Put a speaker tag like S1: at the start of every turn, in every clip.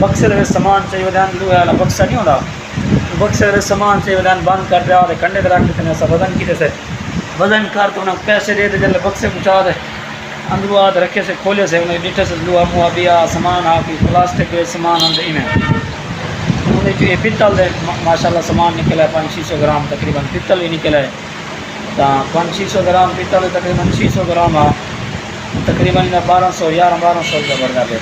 S1: بکسے دے سامان چاہیے ودان لوہے والا بکسا نہیں ہوتا، بکسے دے سامان چاہیے ودان بند کر دیا کنڈے رکھ دیتے ہیں، ایسا وزن کی سے وزن کر تو انہیں پیسے دے دے جلے بکسے پہنچا دے اندرو آدھ رکھے سے کھولے سے انہیں ڈیٹھے سے لوہا موا بیا سامان آ کی پلاسٹک کے سامان ہم دے انہیں جو یہ پتل دے ماشاءاللہ سامان نکلا ہے 500-600 گرام تقریباً پتل بھی نکلا ہے، تو 500-600 گرام پتل تقریباً 600 گرام آ تقریباً 1200 روپے بڑھتا پہ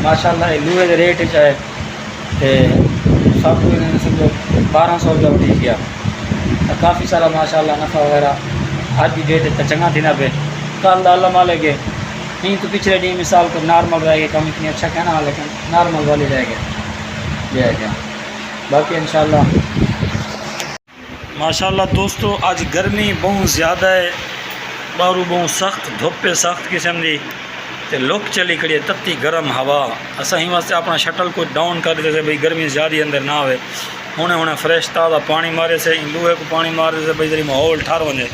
S1: ماشاءاللہ لوہے دے ریٹ چاہے سب کو سمجھو 1200 روپے بڑھی گیا، تو کافی سارا ماشاءاللہ نفع وغیرہ آج کی ڈیٹ تو چنگا تھی نہ پہ کل اللہ مالے گے نہیں تو پچھلے ڈی مثال کو نارمل رہے گا، کم اتنی اچھا کہنا لیکن نارمل والی رہے گا جائے گا باقی انشاءاللہ۔ ماشاءاللہ دوستو آج گرمی بہت زیادہ ہے، باہروں بہت سخت دھوپ سخت قسم دی تے لوک چلی کڑی ہے تتی گرم ہوا، اساں ہی واسطے اپنا شٹل کو ڈاؤن کر دیتے سے بھئی گرمی زیادہ اندر نہ ہوئے، ہونے فریش تازہ پانی مارے سے لوہے کو پانی مار دے سے بھئی ذری ماحول ٹھار ونجے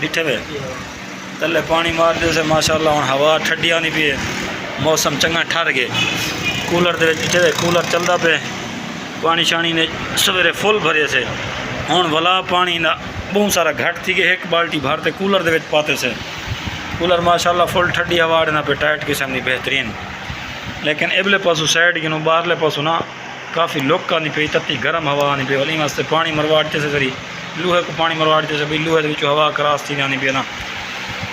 S1: ڈٹھے ہوئے تلے پانی مار دے سے ماشاءاللہ ہوں ہوا ٹھڈی آنی پی ہے، موسم چنگا ٹھر گئے، کولر دے ڈٹھے ہوئے کولر چلدا پہ پانی شانی نے سویرے فل بھرے سے ہوں ولا پانی دا بہت سارا گھٹ تھی کہ ایک بالٹی بھرتے کولر دے وچ پاتے سے کولر ماشاءاللہ فل ٹھڈی ہوا دینا پہ ٹائٹ قسم دی بہترین، لیکن ابلے پاسو سائڈ گنو باہرلے پاسو نا کافی لوک آنی پی تتی گرم ہوا آنی پی ولی واسطے پانی مرواڑتے سے ذری لوہے کو پانی مرواڑتے سے بھئی لوہے دے وچوں ہوا کراس تھی آنی پی نا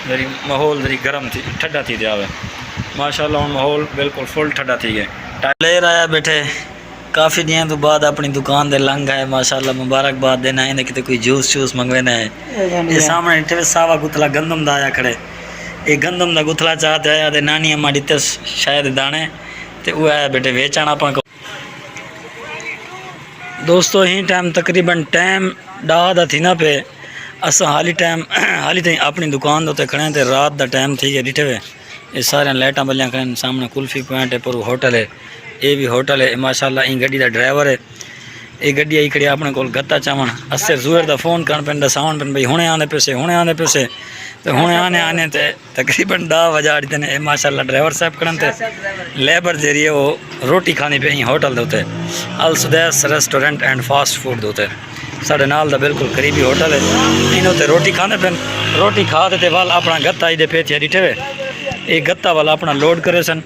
S1: ذری ماحول ذری گرم تھی ٹھڈا تھی جاوے ماشاءاللہ ہوں ماحول بالکل فل ٹھڈا تھی گئے لے رہا ہے بیٹھے کافی دن تو بعد اپنی دکان دے لنگ ہے ماشاءاللہ مبارکباد دینا ہے کہ کوئی جوس شوس منگوانا ہے، یہ سامنے ٹھے ساوا گتلا گندم دا آیا کھڑے، یہ گندم دا گتلا چاہتے آیا دے نانی اما دیتے شاید دانے تے وہ آیا بیٹے ویچانا اپنا کو دوستو ہی ٹائم تقریباً ٹائم ڈا تھی نا پہ اساں حالی تھی اپنی دکان دے کھڑے ہیں تے رات دا ٹائم تھی گیا ڈٹھے ہوئے یہ سارے لائٹاں بلیاں کھڑے ہیں سامنے کلفی پوائنٹ ہے پر ہوٹل ہے، یہ بھی ہوٹل ہے ماشاءاللہ این گڈی دا ڈرائیور ہے، یہ گڈی آئی کھڑی اپنے کول گتا چاون اسے زہر دا فون کرن پن دساون پن بھئی ہونے آنے پیسے تو ہونے آنے تے تقریباً 10 بجا دیتے ہیں ماشاءاللہ ڈرائیور صاحب کھڑن تے لیبر ذریعے وہ روٹی کھانی پہ ہوٹل دوتے السدیس ریسٹورنٹ اینڈ فاسٹ فوڈ دوتے ساڑھے نال دا بالکل قریبی ہوٹل ہے، انہوں تے روٹی کھانے پہ روٹی کھا دیتے وال اپنا گتا ہی دے پیتیا ڈٹھے ہوئے یہ گتا والا اپنا لوڈ کرے سن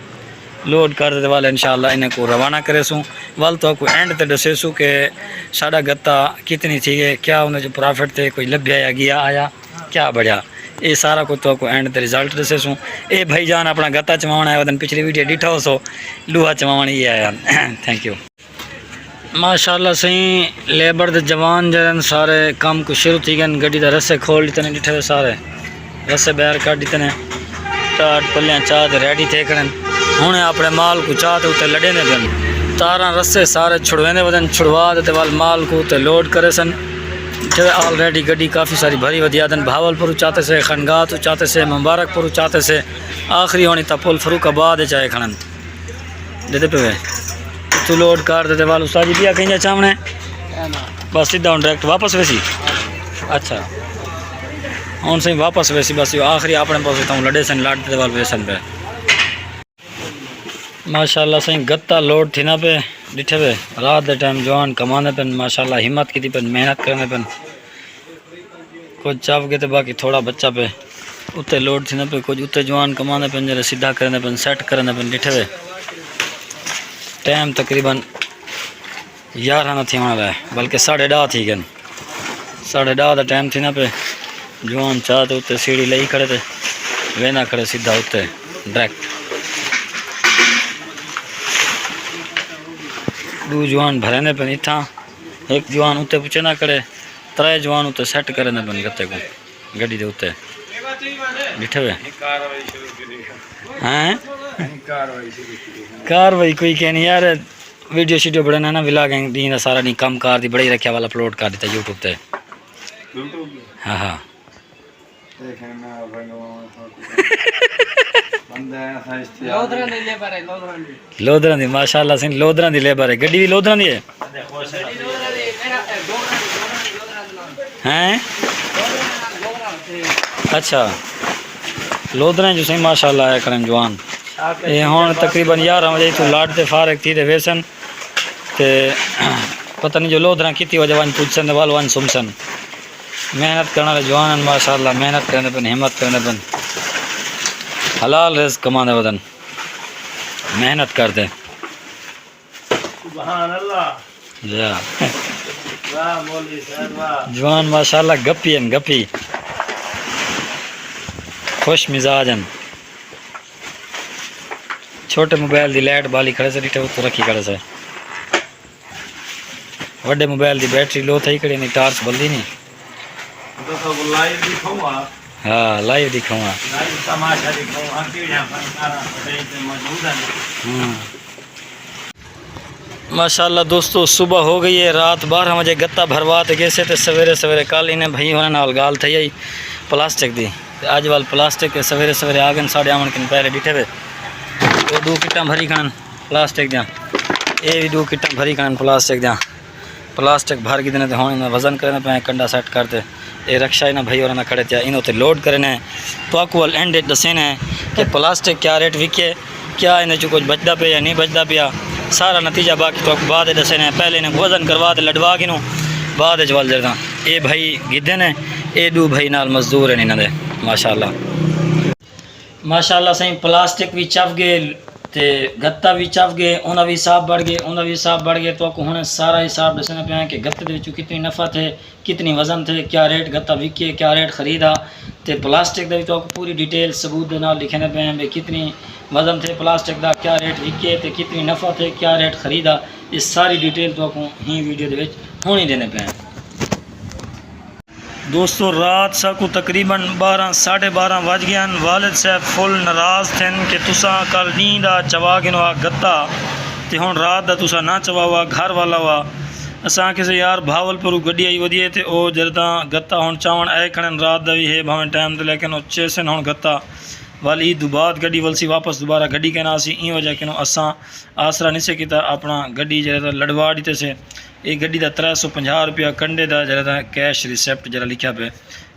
S1: لوڈ کر دیتے والے انشاءاللہ انہیں کو روانہ کرے سوں وال تو کوئی اینڈ تے دسے سوں کہ ساڑھا گتا کتنی تھی گئے کیا انہیں جو پرافٹ تھے کوئی لبھیا یا گیا آیا کیا بڑھیا یہ سارا کو اینڈ تے رزلٹ دسے سوں اے بھائی جان اپنا گتا چماونا ہے ودن پچھلی ویڈیو ڈیٹھا ہو سو لوہا چماونا یہ آیا تھینک یو ماشاءاللہ صحیح لیبر دے جوان جرن سارے کام کو شروع تھی گئے گڈی دا رسے کھول دیتے ہیں ڈٹھے ہوئے سارے رسے بیر کر دیتے ہیں ٹاٹ پلیاں چاہ دے ریڈی تھے کرن ہونے اپنے مال کو چاہتے ہوتے لڑے نے دن تاراں رسے سارے چھڑوینے ودن چھڑوا دیتے وال مال کو تے لوڈ کرے سن جو آلریڈی گڈی کافی ساری بھری ودیا دن بھاول پرو چاہتے سے خنگاہ تو چاہتے سے مبارک پرو چاہتے سے آخری ہونی تا پل فروق آباد چاہے کھڑن دیتے پہ تو لوڈ کر دیتے وال استاد جی بیا کہیں جا چاہنے بس سیدھا ہوں ڈائریکٹ واپس ویسی اچھا ہوں صحیح واپس ویسی بس آخری اپنے پاس ہوتا ہوں لڑے سن لاٹ دیتے وال ویسن پہ ماشاءاللہ صحیح گتا لوڈ تھی نا پہ ڈٹھے ہوئے رات دے ٹائم جوان کمانے پن ماشاءاللہ ہمت کی تھی پن محنت کرنے پن کچھ چاپ کے تے باقی تھوڑا بچہ پہ اتنے لوڈ تھی نا پہ کچھ اتنے جوان کمانے پن جلے سیدھا کرنے پن سیٹ کرنے پن ڈٹھے ہوئے ٹائم تقریباً 11 نہ تھی ہونا رہا ہے بلکہ 10:30 تھی گن 10:30 دا ٹائم تھی نا پہ جوان چاہتے اتنے سیڑھی لئی کھڑے تھے وینا کھڑے سیدھا اتنے ڈائریکٹ دو جوان بھرنے پہ اتھاں ایک جوان اتنے پوچھے نہ کرے 3 جوان اتنے سیٹ کرنے پہ گتے کو گڈی دے اتنے ڈٹھے ہوئے ہیں کاروائی کوئی کہ نہیں یار ویڈیو شیڈیو بڑھنا نا ولاگنگ دین سارا نہیں کم کار دی بڑی رکھیا والا اپلوڈ کر دیتا یوٹیوب تے ہاں ہاں لودران دی ماشاءاللہ سن لودران دی لیبر ہے گڈی بھی لودران دی ہے ہیں اچھا لودران جو سن ماشاءاللہ ہے کرن جوان یہ ہوں تقریباً 11 بجے تو لاٹ تے فارغ تھی تے ویسن تے پتہ نہیں جو لودھرا کیتی وجہ ون پوچھن وال ون سمسن محنت کرنے والے جوان ماشاءاللہ محنت کرنے پن ہمت کرنے پن حلال رزق کمانے بدن محنت کرتے
S2: سبحان اللہ
S1: جا
S2: واہ مولوی صاحب واہ
S1: جوان ماشاءاللہ گپی ہیں گپی خوش مزاجن چھوٹے موبائل دی لائٹ بالی کھڑے سے ڈیٹھے تو رکھی کھڑے سے وڈے موبائل دی بیٹری لو تھئی کھڑی نہیں ٹارچ بلدی نہیں
S2: تو لائیو دکھاؤں گا
S1: ہاں لائیو دکھاؤں گا
S2: لائیو تماشا دکھاؤں گا کیڑیاں فنکارا بڑے تے موجود ہیں
S1: ماشاءاللہ دوستو صبح ہو گئی ہے رات 12 بجے گتا بھروا تے گیسے تے سویرے سویرے کل انہیں بھائی ہونے نال گال تھی آئی پلاسٹک دی اج وال پلاسٹک کے سویرے سویرے آگن 8:30 کن پہلے ڈٹھے وے وہ 2 کٹاں بھری کھنن پلاسٹک دیاں اے بھی 2 کٹاں بھری کھنن پلاسٹک دیاں پلاسٹک بھر کے دینے تے ہونے وزن کرنے پہ کنڈا سیٹ کرتے اے رکشا انہیں بھائی ہونے کھڑے تھے انہوں تے لوڈ کرنے تو اکول اینڈ دسینے کہ پلاسٹک کیا ریٹ وکے کیا انہیں چو کچھ بچدا پہ یا نہیں بچدا پیا سارا نتیجہ باقی تو بعد دسینے پہلے انہیں وزن کروا تے لڈوا کے نو بعد جوال جرداں اے بھائی گدے نے اے 2 بھائی نال مزدور ہیں انہاں دے ماشاءاللہ ماشاءاللہ صحیح پلاسٹک بھی چف گئے تے گتا بھی چف گئے انہاں بھی حساب بڑھ گئے انہاں بھی حساب بڑھ گئے تو کو ہن سارا حساب دسنا پیا کہ گتے دے وچوں کتنی نفع تھے کتنی وزن تھے کیا ریٹ گتا وکے کیا ریٹ خریدا تے پلاسٹک دے تو پوری ڈیٹیل ثبوت دے نال لکھنے پے ہیں کتنی وزن تھے پلاسٹک دا کیا ریٹ وکے تے کتنی نفع تھے کیا ریٹ خریدا اس ساری ڈیٹیل تو کو ہی ویڈیو دے وچ ہونی دینے پے ہیں دوستو رات سا کو تقریباً 12 بج گیا والد صاحب فل ناراض تھے کہ تسا کل نیند چوا گنو گتا تے ہن رات دا تسا نہ چوا ہوا گھر والا ہوا اساں کسے یار بھاول پرو گڈی آئی ودیے تے او جردا گتا ہن چاون اے کھڑن رات دا بھی ہے بھاویں ٹائم تے لیکن او چیسن ہن گتا والی دو بعد گڈی ولسی واپس دوبارہ گڈی کہنا سی این وجہ کہ اساں آسرا نہیں سے کیتا اپنا گڈی جردا لڑوا دیتے سے یہ گڈی دا 350 روپیہ کنڈے دا جردا کیش ریسیپٹ جرا لکھیا پہ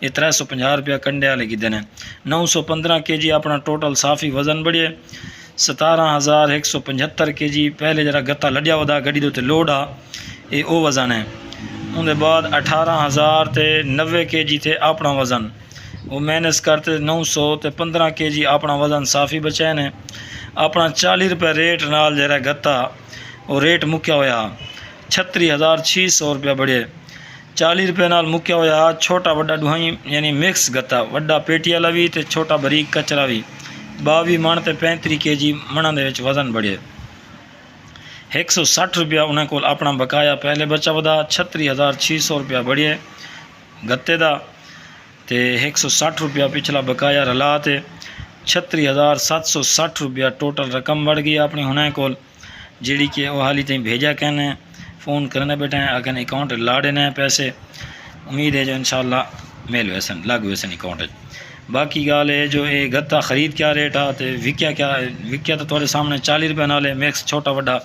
S1: یہ 350 روپیہ کنڈے والے گدے نے 915 kg اپنا ٹوٹل صافی وزن بڑھے 17,175 kg پہلے جرا گتا لڈیا ودا گڈی دے لوڈ آ یہ او وزن ہے ان دے بعد 18,090 kg تھے اپنا وزن وہ مائنس کرتے 915 kg اپنا وزن صافی بچے نے اپنا 40 روپے ریٹ نال جرا گتا وہ ریٹ مکیا ہویا 36,600 روپیہ بڑھے 40 روپے نال مکیا ہویا چھوٹا وڈا ڈوہائی یعنی مکس گتا وڈا پیٹی والا بھی تے چھوٹا بریک کچرا بھی 22 من تے 35 kg مناں دے وچ وزن بڑھے 160 روپیہ انہیں کول اپنا بقایا پہلے بچا ودا 36,600 روپیہ بڑھے گتے دا تے 160 روپیہ پچھلا بقایا رلا تے 36,760 روپیہ ٹوٹل رقم بڑھ گئی اپنی انہیں کول جیڑی کہ وہ حالی تھی بھیجا کہنے فون کرنے بیٹھے ہیں اگر اکاؤنٹ لا دینے ہیں پیسے امید ہے جو انشاءاللہ میل ویسن لگ ویسن اکاؤنٹ باقی گال ہے جو یہ گتا خرید کیا ریٹ آتے وکیا تو تھوڑے سامنے 40 روپے نالے میکس چھوٹا وڈا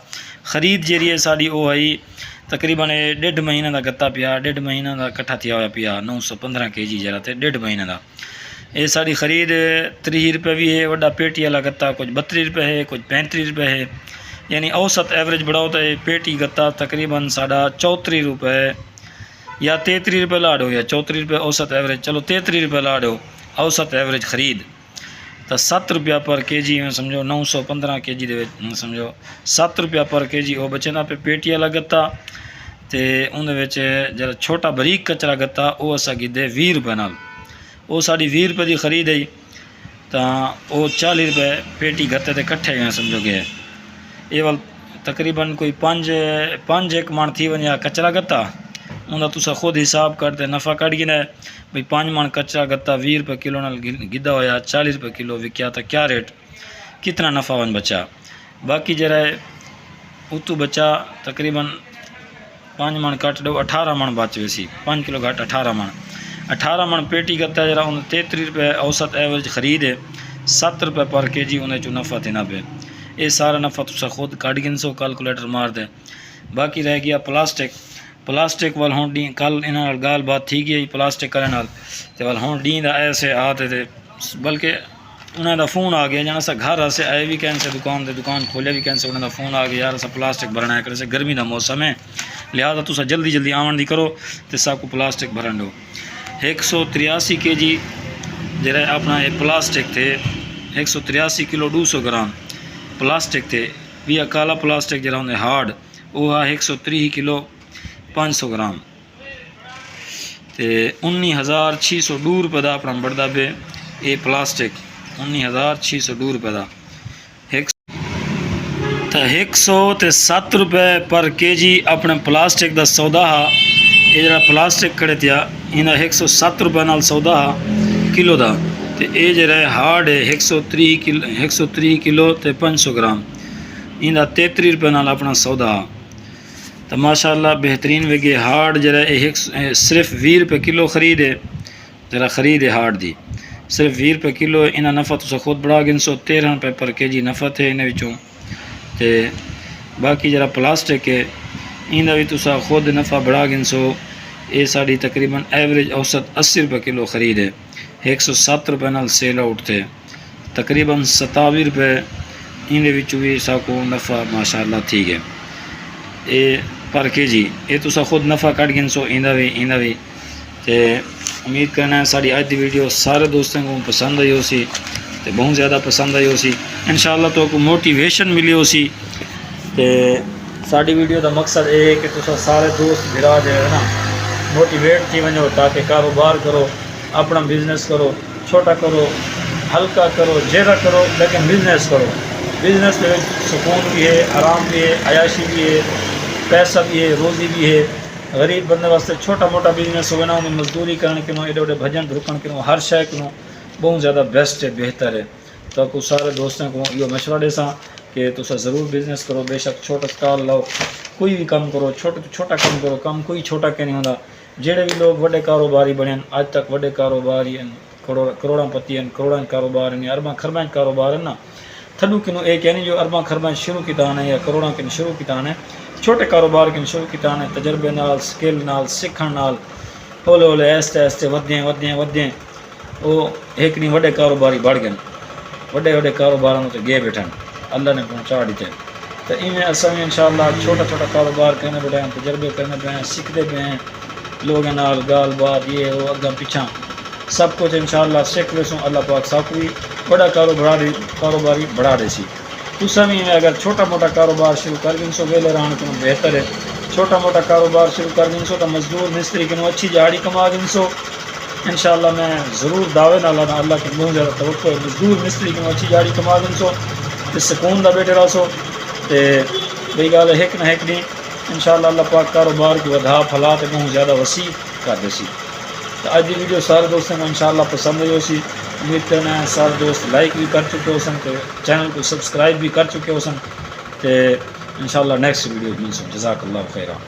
S1: خرید جیری ہے ساری او آئی تقریباً 1.5 مہینہ دا گتا پیا 1.5 مہینہ دا کٹھا تھیا ہوا پیا 915 kg جرا تے 1.5 مہینہ دا یہ ساری خرید 30 روپے بھی ہے وڈا پیٹی والا گتا کچھ 32 روپے ہے کچھ 35 روپے ہے یعنی اوسط ایوریج بڑھاؤ تو پیٹی گتا تقریباً 34 روپے یا 33 روپے لاڈ ہو یا 34 روپے اوسط ایوریج چلو 33 روپے لاڈ ہو اوسط ایوریج خرید تو 7 روپیہ پر kg میں سمجھو 915 kg دے سمجھو 7 روپیہ پر kg وہ بچے نا پہ پیٹی والا گتا تے ان دے وچ جڑا چھوٹا بریک کچرا گتا وہ اسا گدے 20 روپے نال وہ ساڑی 20 روپے دی خرید ہے تا وہ 40 روپے پیٹی گتے تے کٹھے ہیں سمجھو گے یہ وال تقریباً کوئی 5 من تھی ونیا کچرا گتا انہاں تسا خود حساب کرتے نفع کٹ گنا ہے بھئی 5 من کچرا گتا 20 روپے کلو نال گدا ہویا 40 روپے کلو وکیا تا کیا ریٹ کتنا نفع ون بچا باقی جرا ہے اتو بچا تقریباً 5 من کٹ دو 18 من بچ ویسی 5 کلو گھٹ 18 من پیٹی گتا جرا ان 33 روپے اوسط ایوریج خرید ہے 7 روپے پر kg انہیں چو نفع دینا پہ یہ سارا نفع تسا خود کٹ گن سو کیلکولیٹر مار دے باقی رہ گیا پلاسٹک وال ہون ڈی کل انہاں گال بات تھی گئی پلاسٹک کرنے نال تے وال ہون ڈین دا ایسے آتے تھے بلکہ انہوں دا فون آ گیا جانا سا گھر سے آئے بھی کہیں سے دکان کھولے بھی کہیں سے انہوں دا فون آ گیا یار اسا پلاسٹک بھرنا ہے کرے گرمی دا موسم ہے لہذا تو جلدی آن دی کرو تو سب کو پلاسٹک بھرن دو 183 kg جرا اپنا یہ پلاسٹک تھے 183 کلو 200 گرام پلاسٹک تھے بھی کالا پلاسٹک جرا ہوندے ہارڈ وہ ہے 130 کلو 500 گرام تے 19,602 روپے دا اپنا بڑھدا پہ یہ پلاسٹک 19,602 روپے دا 107 روپے پر کے جی اپنے پلاسٹک دا سودا ہا یہ جڑا پلاسٹک کھڑے تیا انہا 107 روپے نال سودا ہا کلو دا تے یہ جڑا ہارڈ ہے 130 کلو تے 500 گرام انہا 33 روپے نال اپنا سودا ہا تو ماشاءاللہ بہترین وگے ہارڈ جڑا صرف 20 روپے کلو خرید ہے جڑا خرید ہے ہارڈ دی صرف 20 روپے کلو انہا نفع تو خود بڑھا گن 13 روپے پر کے جی نفع تھے انہیں وچوں تے باقی جڑا پلاسٹک ہے انہا بھی تو خود نفع بڑھا گن سو یہ ساڑی تقریباً ایوریج اوسط 80 روپے کلو خرید ہے 107 روپے نال سیل آؤٹ تھے تقریباً 27 روپے انہیں وچوں بھی سا کو نفع ماشاءاللہ تھی گئے یہ پر کے جی یہ تو خود نفع کٹ گن سو انہا بھی تے امید کرنا ہے ساری آج دی ویڈیو سارے دوستوں کو پسند آئی ہو سی تے بہت زیادہ پسند آئی ہو سی انشاءاللہ تو کو موٹیویشن ملی ہو سی تے ساری ویڈیو دا مقصد یہ ہے کہ تو سارے دوست بھرا جائے نا موٹیویٹ تھی ونجو تاکہ کاروبار کرو اپنا بزنس کرو چھوٹا کرو ہلکا کرو جیرا کرو لیکن بزنس کرو بزنس میں سکون بھی ہے آرام بھی ہے عیاشی بھی ہے پیسہ بھی ہے روزی بھی ہے غریب بندے واسطے چھوٹا موٹا بزنس ہوئے نا انہیں مزدوری کرنے کنوں ایڈے وڈے بھجن رکن کنوں ہر شے کنوں بہت زیادہ بیسٹ ہے بہتر ہے تو کو سارے دوستوں کو یہ مشورہ دے سا کہ تو ضرور بزنس کرو بے شک چھوٹا سٹال لاؤ کوئی بھی کام کرو چھوٹا کام کرو کام کوئی چھوٹا کہ نہیں ہوتا جڑے بھی لوگ وڈے کاروباری بنے آج تک وڈے کاروباری ہیں کروڑاں پتی ہیں کروڑاں کاروبار ہیں ارباں خرباں کاروبار ہیں نا تھڈو کنوں ایک یعنی جو ارباں خرباں شروع کیتا ہے یا کروڑاں کن شروع کیتا ہے چھوٹے کاروبار کن شروع کیتا ہے تجربے نال سکل نال سکھن نال ہولے ہولے ایستے ودیں وہ ایک نہیں وڈے کاروباری بڑھ گئے وڈے کاروباراں تے گئے بیٹھن اللہ نے پہنچا دیتے تو ایویں اساں بھی انشاءاللہ چھوٹا کاروبار کرنے بیٹھے ہیں تجربے کرنے پہ ہیں سیکھتے پہ ہیں لوگوں نال گال بات یہ وہ اگاں پیچھا سب کچھ انشاءاللہ سیکھ ویسوں اللہ پاک سب بھی بڑا کاروباری بڑھا دے سی تساں بھی اگر چھوٹا موٹا کاروبار شروع کر گن سو ویلے رہن کنوں بہتر ہے چھوٹا موٹا کاروبار شروع کر گن سو تو مزدور مستری کنوں اچھی جاڑی کما گن سو انشاءاللہ میں ضرور دعوے نہ لانا اللہ کی بہت زیادہ توقع ہے مزدور مستری کنوں اچھی جاڑی کما گن سو تے سکون دا بیٹھے رہ سو تے بئی گال ہے ایک نہ ایک دن انشاءاللہ اللہ پاک کاروبار کی ودھا پھلا تے بہت زیادہ وسیع کر دے سی تو آج دی ویڈیو سارے دوستوں کو انشاءاللہ پسند ہوئی سی امید کرنا ہے سارے دوست لائک بھی کر چکے ہو سن تے چینل کو سبسکرائب بھی کر چکے ہو سن تے انشاءاللہ نیکسٹ ویڈیو ملیں جزاک اللہ خیرہ